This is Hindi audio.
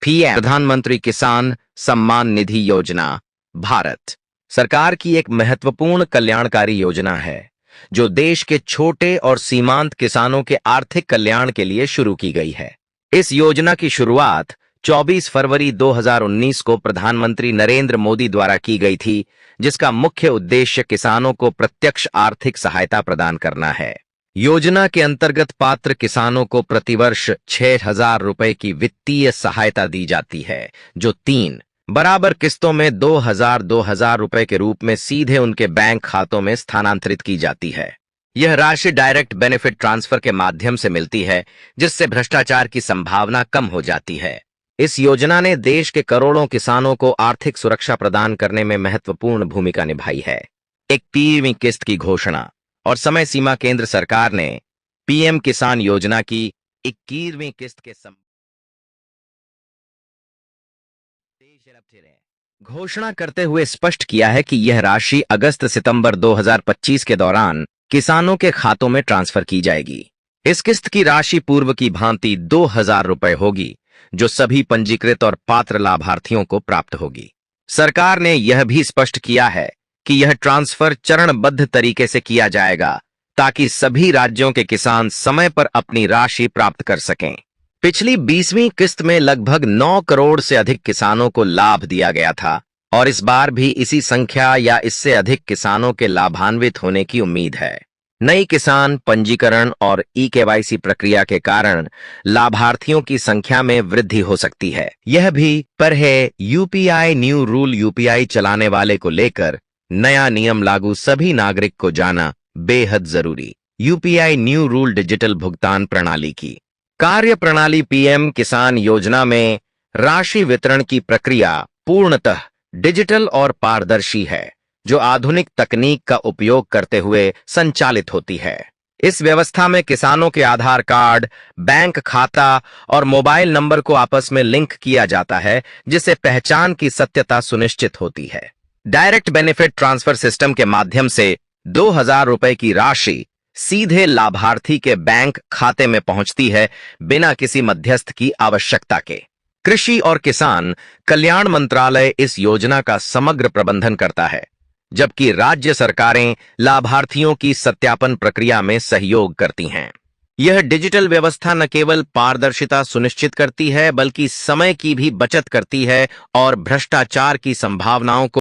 पीएम प्रधानमंत्री किसान सम्मान निधि योजना भारत सरकार की एक महत्वपूर्ण कल्याणकारी योजना है जो देश के छोटे और सीमांत किसानों के आर्थिक कल्याण के लिए शुरू की गई है। इस योजना की शुरुआत 24 फरवरी 2019 को प्रधानमंत्री नरेंद्र मोदी द्वारा की गई थी, जिसका मुख्य उद्देश्य किसानों को प्रत्यक्ष आर्थिक सहायता प्रदान करना है। योजना के अंतर्गत पात्र किसानों को प्रतिवर्ष 6,000 रुपए की वित्तीय सहायता दी जाती है, जो 3 बराबर किस्तों में 2,000 रुपए के रूप में सीधे उनके बैंक खातों में स्थानांतरित की जाती है। यह राशि डायरेक्ट बेनिफिट ट्रांसफर के माध्यम से मिलती है, जिससे भ्रष्टाचार की संभावना कम हो जाती है। इस योजना ने देश के करोड़ों किसानों को आर्थिक सुरक्षा प्रदान करने में महत्वपूर्ण भूमिका निभाई है। 21वीं किस्त की घोषणा और समय सीमा केंद्र सरकार ने पीएम किसान योजना की 21वीं किस्त के घोषणा करते हुए स्पष्ट किया है कि यह राशि अगस्त-सितंबर 2025 के दौरान किसानों के खातों में ट्रांसफर की जाएगी। इस किस्त की राशि पूर्व की भांति 2,000 रुपए होगी, जो सभी पंजीकृत और पात्र लाभार्थियों को प्राप्त होगी। सरकार ने यह भी स्पष्ट किया है कि यह ट्रांसफर चरणबद्ध तरीके से किया जाएगा ताकि सभी राज्यों के किसान समय पर अपनी राशि प्राप्त कर सकें। पिछली 20वीं किस्त में लगभग 9 करोड़ से अधिक किसानों को लाभ दिया गया था और इस बार भी इसी संख्या या इससे अधिक किसानों के लाभान्वित होने की उम्मीद है। नई किसान पंजीकरण और ई-केवाईसी प्रक्रिया के कारण लाभार्थियों की संख्या में वृद्धि हो सकती है। यह भी पर है यूपीआई न्यू रूल यूपीआई चलाने वाले को लेकर नया नियम लागू सभी नागरिक को जाना बेहद जरूरी। यूपीआई न्यू रूल डिजिटल भुगतान प्रणाली की कार्य प्रणाली पीएम किसान योजना में राशि वितरण की प्रक्रिया पूर्णतः डिजिटल और पारदर्शी है, जो आधुनिक तकनीक का उपयोग करते हुए संचालित होती है। इस व्यवस्था में किसानों के आधार कार्ड, बैंक खाता और मोबाइल नंबर को आपस में लिंक किया जाता है, जिससे पहचान की सत्यता सुनिश्चित होती है। डायरेक्ट बेनिफिट ट्रांसफर सिस्टम के माध्यम से 2,000 रुपए की राशि सीधे लाभार्थी के बैंक खाते में पहुंचती है, बिना किसी मध्यस्थ की आवश्यकता के। कृषि और किसान कल्याण मंत्रालय इस योजना का समग्र प्रबंधन करता है, जबकि राज्य सरकारें लाभार्थियों की सत्यापन प्रक्रिया में सहयोग करती हैं। यह डिजिटल व्यवस्था न केवल पारदर्शिता सुनिश्चित करती है, बल्कि समय की भी बचत करती है और भ्रष्टाचार की संभावनाओं को